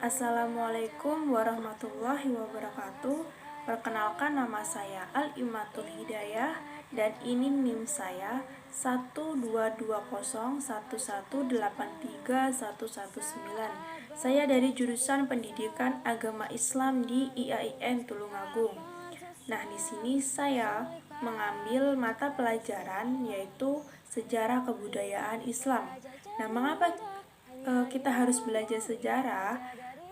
Assalamualaikum warahmatullahi wabarakatuh. Perkenalkan, nama saya Al-Imatul Hidayah dan ini NIM saya 12201183119. Saya dari jurusan Pendidikan Agama Islam di IAIN Tulungagung. Nah, di sini saya mengambil mata pelajaran yaitu Sejarah Kebudayaan Islam. Nah, mengapa kita harus belajar sejarah?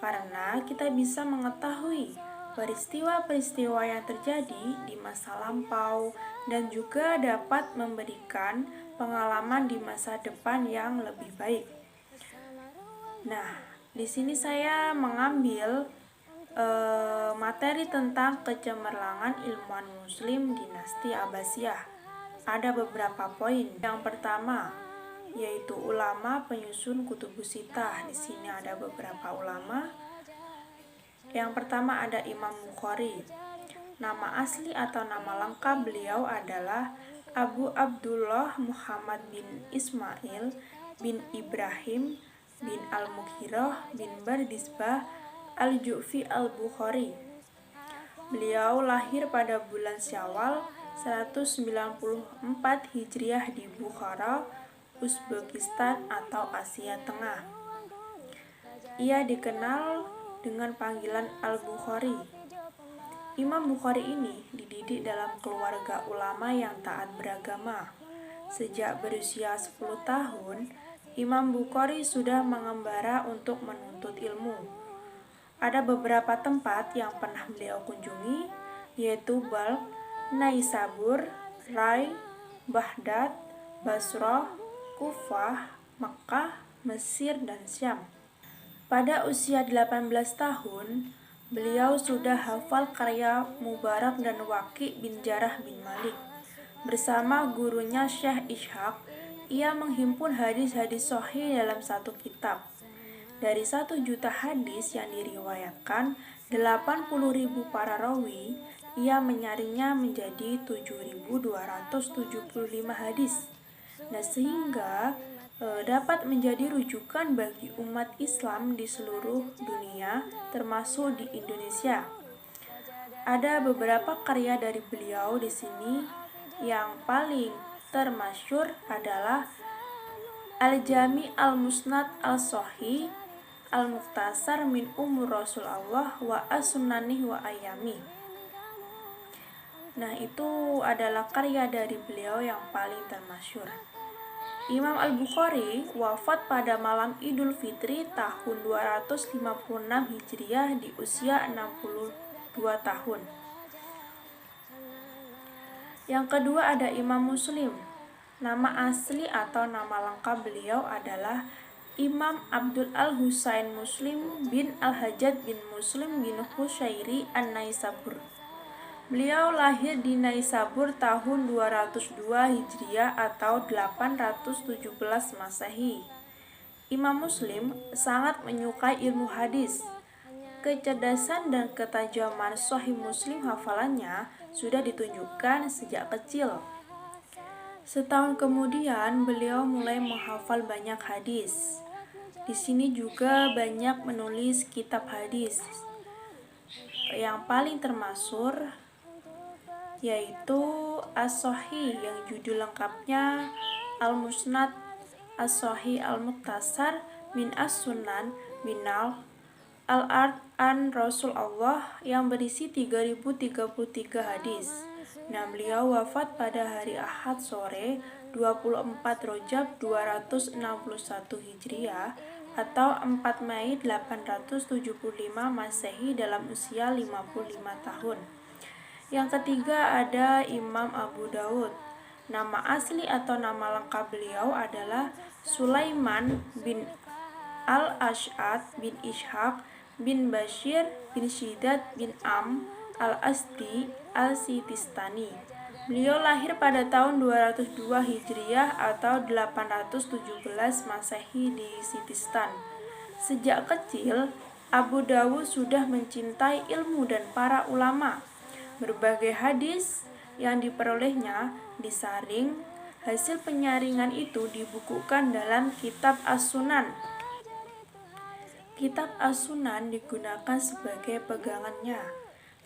Karena kita bisa mengetahui peristiwa-peristiwa yang terjadi di masa lampau dan juga dapat memberikan pengalaman di masa depan yang lebih baik. Nah, di sini saya mengambil materi tentang kecemerlangan ilmuwan muslim dinasti Abbasiyah. Ada beberapa poin. Yang pertama yaitu ulama penyusun Kutubus Sittah. Di sini ada beberapa ulama. Yang pertama ada Imam Bukhari. Nama asli atau nama lengkap beliau adalah Abu Abdullah Muhammad bin Ismail bin Ibrahim bin Al-Mughirah bin Bardisbah Al-Ju'fi Al-Bukhari. Beliau lahir pada bulan Syawal 194 Hijriah di Bukhara, Uzbekistan atau Asia Tengah. Ia dikenal dengan panggilan Al-Bukhari. Imam Bukhari ini dididik dalam keluarga ulama yang taat beragama. Sejak berusia 10 tahun, Imam Bukhari sudah mengembara untuk menuntut ilmu. Ada beberapa tempat yang pernah beliau kunjungi, yaitu Balkh, Naisabur, Rai, Baghdad, Basrah, Kufah, Makkah, Mesir, dan Syam. Pada usia 18 tahun, beliau sudah hafal karya Mubarak dan Waqi bin Jarrah bin Malik. Bersama gurunya Syekh Ishaq, ia menghimpun hadis-hadis sahih dalam satu kitab. Dari 1 juta hadis yang diriwayatkan, 80.000 para rawi, ia menyaringnya menjadi 7.275 hadis. Nah, sehingga dapat menjadi rujukan bagi umat Islam di seluruh dunia, termasuk di Indonesia. Ada beberapa karya dari beliau di sini. Yang paling termasyhur adalah Al-Jami Al-Musnad Al-Sahih Al-Mukhtasar min Umur Rasulullah wa As-Sunanih wa Ayami. Nah, itu adalah karya dari beliau yang paling termasyhur. Imam Al-Bukhari wafat pada malam Idul Fitri tahun 256 Hijriah di usia 62 tahun. Yang kedua ada Imam Muslim. Nama asli atau nama lengkap beliau adalah Imam Abdul Al-Husain Muslim bin Al-Hajjaj bin Muslim bin Husyairi An-Naisabur. Beliau lahir di Naisabur tahun 202 Hijriah atau 817 Masehi. Imam Muslim sangat menyukai ilmu hadis. Kecerdasan dan ketajaman Sahih Muslim hafalannya sudah ditunjukkan sejak kecil. Setahun kemudian beliau mulai menghafal banyak hadis. Di sini juga banyak menulis kitab hadis. Yang paling termasyhur yaitu As-Sahih yang judul lengkapnya Al-Musnad As-Sahih Al-Mukhtasar min As-Sunan Minal Al-Ard an Rasulullah yang berisi 3033 hadis. Nah, beliau wafat pada hari Ahad sore 24 Rajab 261 Hijriah atau 4 Mei 875 Masehi dalam usia 55 tahun. Yang ketiga ada Imam Abu Dawud. Nama asli atau nama lengkap beliau adalah Sulaiman bin Al-Ash'ad bin Ishaq bin Bashir bin Shiddad bin Al-Asdi Al-Sitistani. Beliau lahir pada tahun 202 Hijriah atau 817 Masehi di Sitistan. Sejak kecil, Abu Dawud sudah mencintai ilmu dan para ulama. Berbagai hadis yang diperolehnya disaring. Hasil penyaringan itu dibukukan dalam Kitab As-Sunan. Kitab As-Sunan digunakan sebagai pegangannya.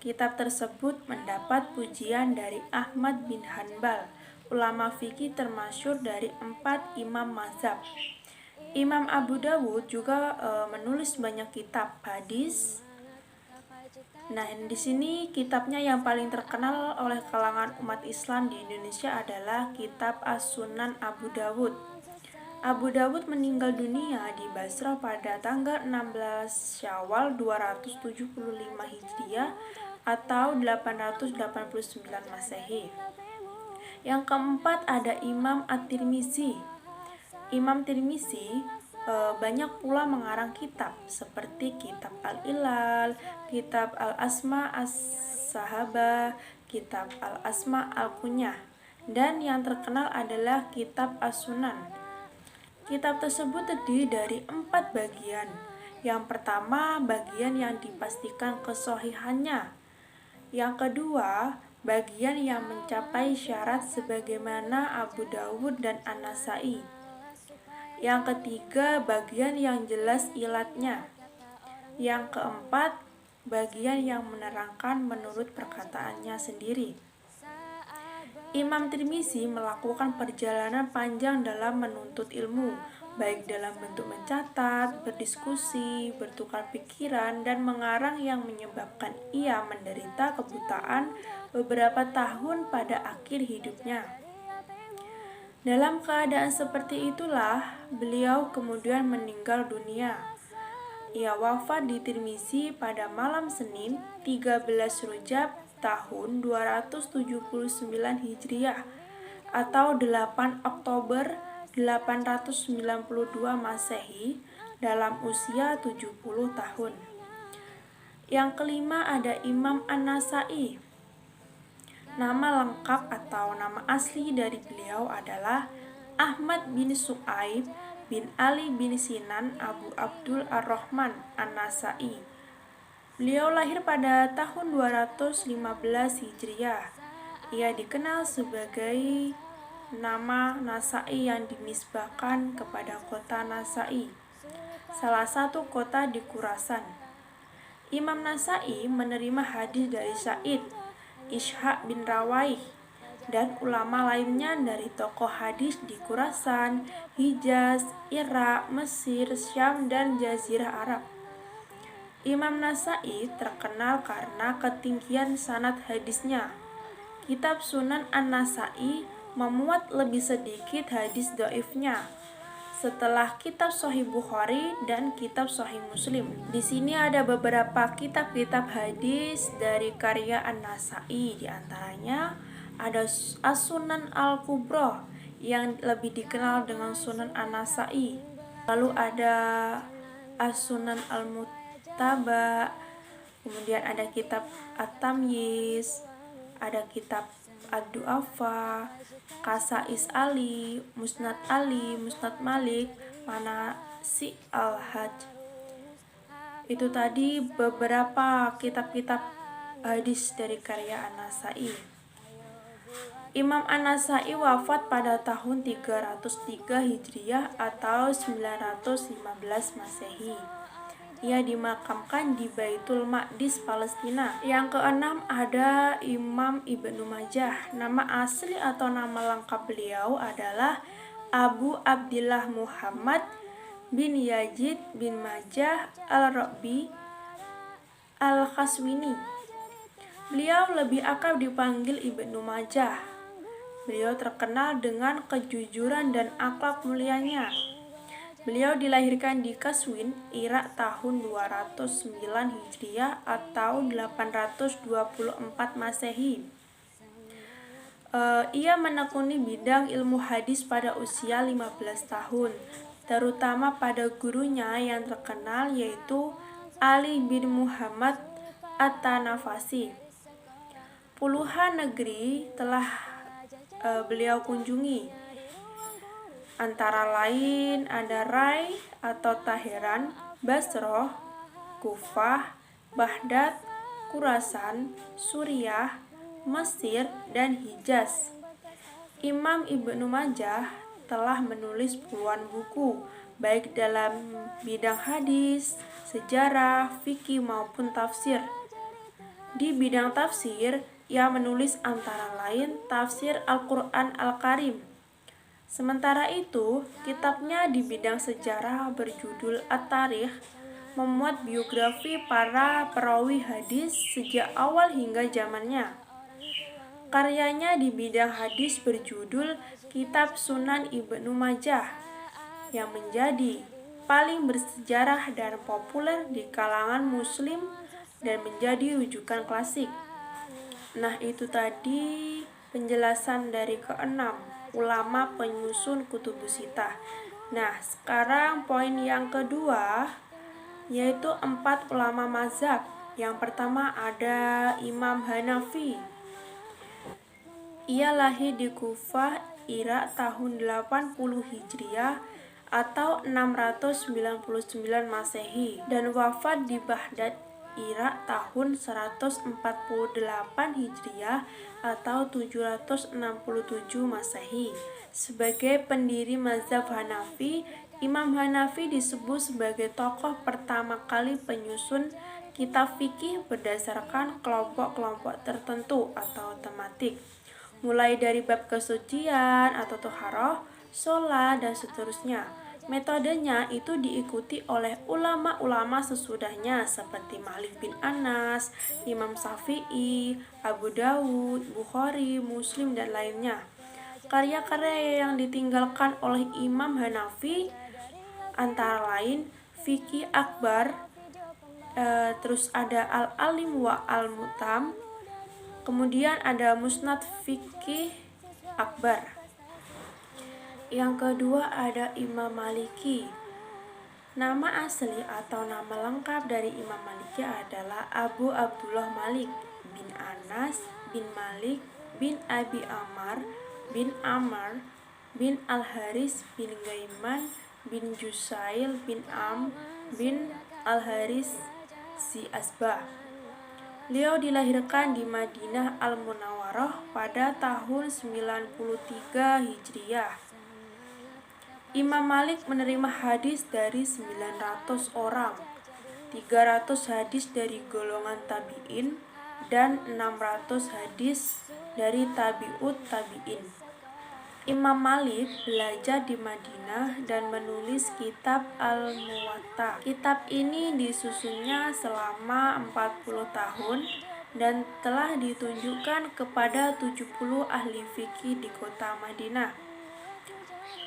Kitab tersebut mendapat pujian dari Ahmad bin Hanbal, ulama fikih termasyhur dari 4 imam mazhab. Imam Abu Dawud juga menulis banyak kitab hadis. Nah, di sini kitabnya yang paling terkenal oleh kalangan umat Islam di Indonesia adalah Kitab As-Sunan Abu Dawud. Abu Dawud meninggal dunia di Basrah pada tanggal 16 Syawal 275 Hijriah atau 889 Masehi. Yang keempat ada Imam At-Tirmizi. Imam Tirmizi banyak pula mengarang kitab seperti Kitab Al-Ilal, Kitab Al-Asma As-Sahabah, Kitab Al-Asma Al-Kunyah, dan yang terkenal adalah Kitab As-Sunan. Kitab tersebut terdiri dari 4 bagian. Yang pertama, bagian yang dipastikan kesohihannya. Yang kedua, bagian yang mencapai syarat sebagaimana Abu Dawud dan An-Nasai. Yang ketiga, bagian yang jelas ilatnya. Yang keempat, bagian yang menerangkan menurut perkataannya sendiri. Imam Tirmizi melakukan perjalanan panjang dalam menuntut ilmu, baik dalam bentuk mencatat, berdiskusi, bertukar pikiran, dan mengarang yang menyebabkan ia menderita kebutaan beberapa tahun pada akhir hidupnya. Dalam keadaan seperti itulah, beliau kemudian meninggal dunia. Ia wafat di Tirmizi pada malam Senin 13 Rajab tahun 279 Hijriah atau 8 Oktober 892 Masehi dalam usia 70 tahun. Yang kelima ada Imam An-Nasai. Nama lengkap atau nama asli dari beliau adalah Ahmad bin Su'aib bin Ali bin Sinan Abu Abdul Ar-Rahman An-Nasai. Beliau lahir pada tahun 215 Hijriah. Ia dikenal sebagai nama Nasai yang dinisbahkan kepada kota Nasai, salah satu kota di Khurasan. Imam Nasai menerima hadis dari Sa'id, Ishaq bin Rawaih, dan ulama lainnya dari tokoh hadis di Khurasan, Hijaz, Irak, Mesir, Syam, dan Jazirah Arab. Imam Nasai terkenal karena ketinggian sanad hadisnya. Kitab Sunan An-Nasai memuat lebih sedikit hadis dhaifnya setelah kitab Sahih Bukhari dan kitab Sahih Muslim. Di sini ada beberapa kitab-kitab hadis dari karya An-Nasai, di antaranya ada As-Sunan Al-Kubra yang lebih dikenal dengan Sunan An-Nasai. Lalu ada As-Sunan Al-Muttaba, kemudian ada kitab At-Tamyiz, ada kitab Ad-Du'afa, Qasais Ali, Musnad Malik, Manasik Al-Hajj. Itu tadi beberapa kitab-kitab hadis dari karya An-Nasai. Imam An-Nasai wafat pada tahun 303 Hijriah atau 915 Masehi. Ia dimakamkan di Baitul Maqdis, Palestina. Yang keenam ada Imam Ibnu Majah. Nama asli atau nama lengkap beliau adalah Abu Abdillah Muhammad bin Yazid bin Majah Al-Rabi Al-Khaswini. Beliau lebih akrab dipanggil Ibnu Majah. Beliau terkenal dengan kejujuran dan akhlak mulianya. Beliau dilahirkan di Qazwin, Irak tahun 209 Hijriah atau 824 Masehi. Ia menekuni bidang ilmu hadis pada usia 15 tahun, terutama pada gurunya yang terkenal yaitu Ali bin Muhammad At-Tanafasi. Puluhan negeri telah beliau kunjungi. Antara lain ada Rai atau Taheran, Basroh, Kufah, Baghdad, Khurasan, Suriah, Mesir, dan Hijaz. Imam Ibnu Majah telah menulis puluhan buku, baik dalam bidang hadis, sejarah, fikih maupun tafsir. Di bidang tafsir, ia menulis antara lain tafsir Al-Quran Al-Karim. Sementara itu, kitabnya di bidang sejarah berjudul At-Tarikh memuat biografi para perawi hadis sejak awal hingga zamannya. Karyanya di bidang hadis berjudul Kitab Sunan Ibnu Majah yang menjadi paling bersejarah dan populer di kalangan muslim dan menjadi rujukan klasik. Nah, itu tadi penjelasan dari keenam ulama penyusun Kutubus Sittah. Nah, sekarang poin yang kedua yaitu 4 ulama mazhab. Yang pertama ada Imam Hanafi. Ia lahir di Kufah, Irak tahun 80 Hijriah atau 699 Masehi dan wafat di Baghdad, Irak tahun 148 Hijriah atau 767 Masehi. Sebagai pendiri mazhab Hanafi, Imam Hanafi disebut sebagai tokoh pertama kali penyusun kitab fikih berdasarkan kelompok-kelompok tertentu atau tematik, mulai dari bab kesucian atau toharoh, sholat, dan seterusnya. Metodenya itu diikuti oleh ulama-ulama sesudahnya seperti Malik bin Anas, Imam Syafi'i, Abu Dawud, Bukhari, Muslim, dan lainnya. Karya-karya yang ditinggalkan oleh Imam Hanafi antara lain Fikih Akbar, terus ada Al-Alim wa Al-Mutam, kemudian ada Musnad Fikih Akbar. Yang kedua ada Imam Maliki. Nama asli atau nama lengkap dari Imam Maliki adalah Abu Abdullah Malik bin Anas bin Malik bin Abi Amr bin Amr bin Al-Haris bin Gaiman bin Jusail bin bin Al-Haris si Asbah. Beliau dilahirkan di Madinah Al-Munawwarah pada tahun 93 Hijriah. Imam Malik menerima hadis dari 900 orang, 300 hadis dari golongan tabi'in, dan 600 hadis dari tabi'ut tabi'in. Imam Malik belajar di Madinah dan menulis kitab Al-Muwatta. Kitab ini disusunnya selama 40 tahun dan telah ditunjukkan kepada 70 ahli fikih di kota Madinah.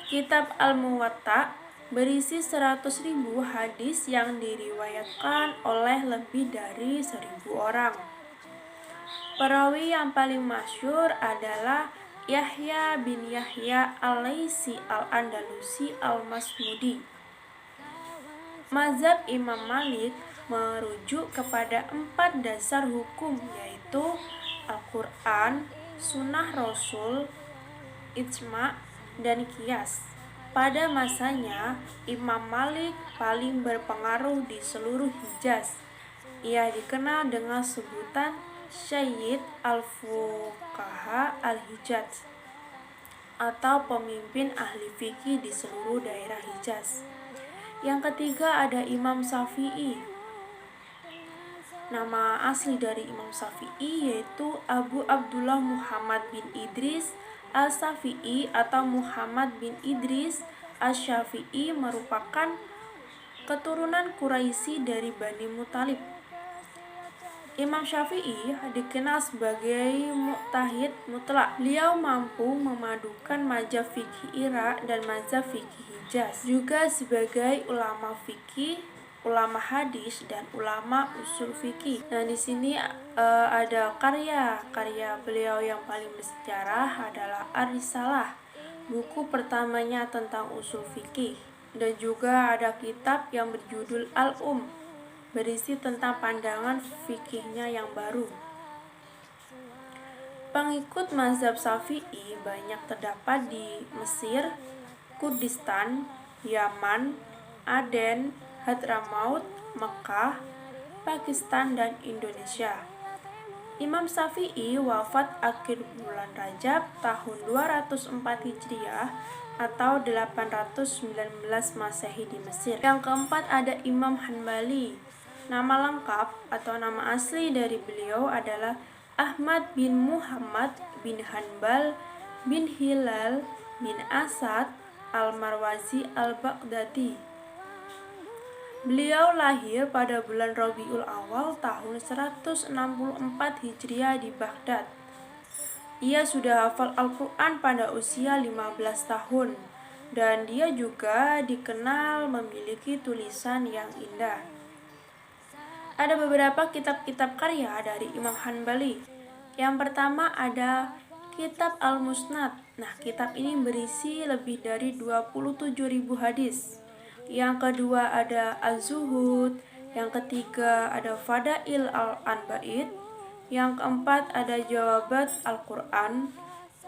Kitab Al-Muwatta berisi 100.000 hadis yang diriwayatkan oleh lebih dari 1.000 orang. Perawi yang paling masyhur adalah Yahya bin Yahya Al-Laitsi Al-Andalusi Al-Masmudi. Mazhab Imam Malik merujuk kepada 4 dasar hukum, yaitu Al-Quran, Sunnah Rasul, Ijma', dan Qiyas. Pada masanya, Imam Malik paling berpengaruh di seluruh Hijaz. Ia dikenal dengan sebutan Sayyid Al-Fuqaha Al-Hijaz atau pemimpin ahli fikih di seluruh daerah Hijaz. Yang ketiga ada Imam Syafi'i. Nama asli dari Imam Syafi'i yaitu Abu Abdullah Muhammad bin Idris Al-Syafi'i atau Muhammad bin Idris Al-Syafi'i merupakan keturunan Quraisy dari Bani Muthalib. Imam Syafi'i dikenal sebagai mujtahid mutlak. Beliau mampu memadukan mazhab fikih Irak dan mazhab fikih Hijaz, juga sebagai ulama fikih, ulama hadis, dan ulama usul fikih. Nah, di sini ada karya beliau yang paling bersejarah adalah Ar-Risalah, buku pertamanya tentang usul fikih, dan juga ada kitab yang berjudul Al-Um, berisi tentang pandangan fikihnya yang baru. Pengikut mazhab Syafi'i banyak terdapat di Mesir, Kurdistan, Yaman, Aden, Hadramaut, Mekah, Pakistan, dan Indonesia. Imam Syafi'i wafat akhir bulan Rajab tahun 204 Hijriah atau 819 Masehi di Mesir. Yang keempat ada Imam Hanbali. Nama lengkap atau nama asli dari beliau adalah Ahmad bin Muhammad bin Hanbal bin Hilal bin Asad al-Marwazi al-Baghdadi. Beliau lahir pada bulan Rabiul Awal tahun 164 Hijriah di Baghdad. Ia sudah hafal Al-Quran pada usia 15 tahun dan dia juga dikenal memiliki tulisan yang indah. Ada beberapa kitab-kitab karya dari Imam Hanbali. Yang pertama ada Kitab Al-Musnad. Nah, kitab ini berisi lebih dari 27.000 hadis. Yang kedua ada Az-Zuhud, yang ketiga ada Fadail Al-Anba'id, yang keempat ada Jawabat Al-Quran,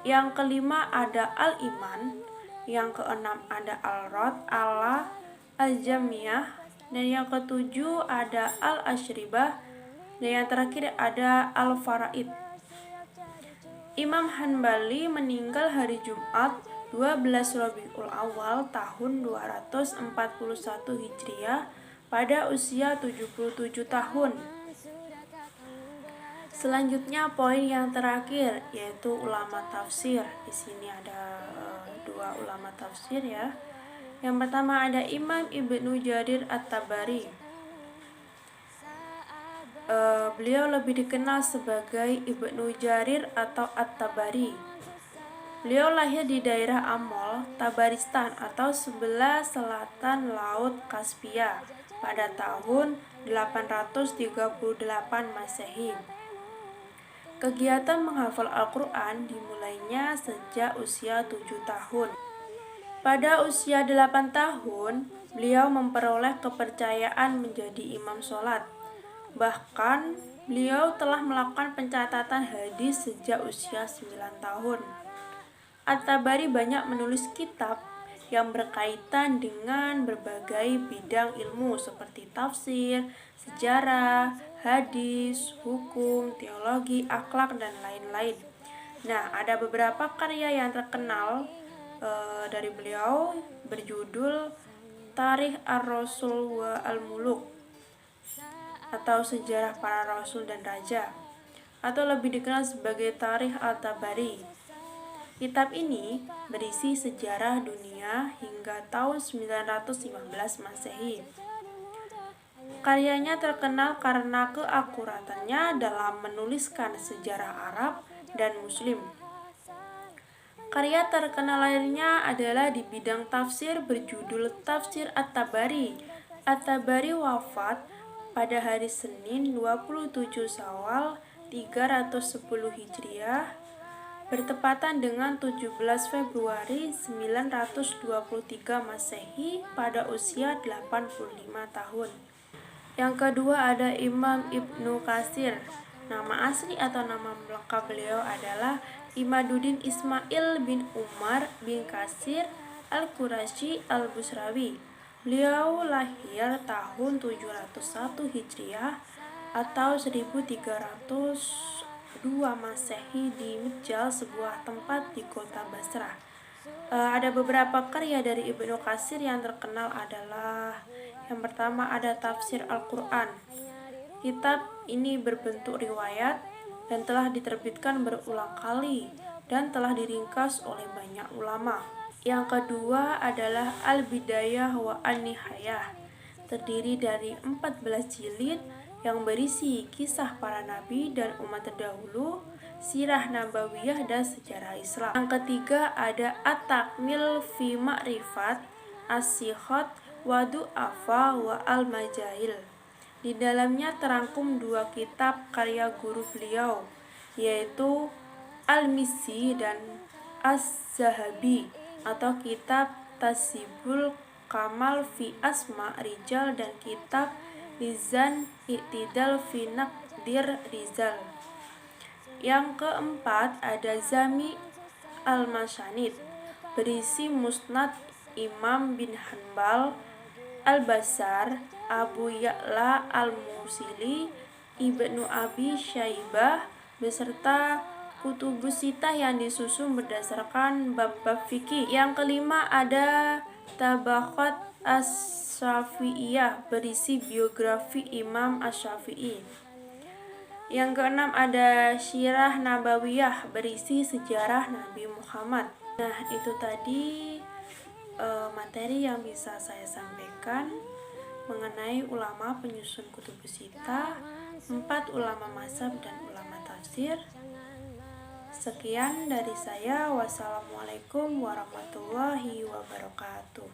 yang kelima ada Al-Iman, yang keenam ada Al-Rad ala Al-Jamiyah, dan yang ketujuh ada Al-Ashribah, dan yang terakhir ada Al-Faraid. Imam Hanbali meninggal hari Jumat 12 Rabiul Awal tahun 241 Hijriah pada usia 77 tahun. Selanjutnya poin yang terakhir yaitu ulama tafsir. Di sini ada dua ulama tafsir ya. Yang pertama ada Imam Ibnu Jarir At-Tabari. Beliau lebih dikenal sebagai Ibnu Jarir atau At-Tabari. Beliau lahir di daerah Amol, Tabaristan atau sebelah selatan Laut Kaspia pada tahun 838 Masehi. Kegiatan menghafal Al-Quran dimulainya sejak usia 7 tahun. Pada usia 8 tahun, beliau memperoleh kepercayaan menjadi imam sholat. Bahkan, beliau telah melakukan pencatatan hadis sejak usia 9 tahun. At-Tabari banyak menulis kitab yang berkaitan dengan berbagai bidang ilmu seperti tafsir, sejarah, hadis, hukum, teologi, akhlak, dan lain-lain. Nah, ada beberapa karya yang terkenal dari beliau berjudul Tarikh Ar-Rasul wa Al-Muluk atau Sejarah Para Rasul dan Raja, atau lebih dikenal sebagai Tarikh At-Tabari. Kitab ini berisi sejarah dunia hingga tahun 915 Masehi. Karyanya terkenal karena keakuratannya dalam menuliskan sejarah Arab dan Muslim. Karya terkenal lainnya adalah di bidang tafsir berjudul Tafsir At-Tabari. At-Tabari wafat pada hari Senin 27 Syawal 310 Hijriah bertepatan dengan 17 Februari 923 Masehi pada usia 85 tahun. Yang kedua ada Imam Ibnu Katsir. Nama asli atau nama lengkap beliau adalah Imaduddin Ismail bin Umar bin Katsir Al-Qurasyi Al-Busrawi. Beliau lahir tahun 701 Hijriah atau 1302 Masehi di Mijal, sebuah tempat di kota Basrah. Ada beberapa karya dari Ibnu Katsir yang terkenal adalah yang pertama ada Tafsir Al-Quran. Kitab ini berbentuk riwayat dan telah diterbitkan berulang kali dan telah diringkas oleh banyak ulama. Yang kedua adalah Al-Bidayah wa An-Nihayah, terdiri dari 14 jilid yang berisi kisah para nabi dan umat terdahulu, sirah nabawiyah, dan sejarah Islam. Yang ketiga ada At-Takmil fi Ma'rifat As-Sikhat wa Du'afa wa Al-Majahil. Di dalamnya terangkum dua kitab karya guru beliau, yaitu Al-Mizzi dan Az-Zahabi, atau kitab Tasibul Kamal fi Asma Rijal dan kitab Mizan Iktidal fi Naqdir Rizal. Yang keempat ada Jami' Al-Masanid, berisi Musnad Imam bin Hanbal, Al-Bazzar, Abu Ya'la Al-Musili, Ibnu Abi Syaibah, beserta kutubus sitah yang disusun berdasarkan bab-bab fikih. Yang kelima ada Tabaqat Asy-Syafi'iyah berisi biografi Imam Asy-Syafi'i. Yang keenam ada Sirah Nabawiyah berisi sejarah Nabi Muhammad. Nah, itu tadi materi yang bisa saya sampaikan mengenai ulama penyusun kutubus sitah, 4 ulama mazhab dan ulama tafsir. Sekian dari saya. Wassalamualaikum warahmatullahi wabarakatuh.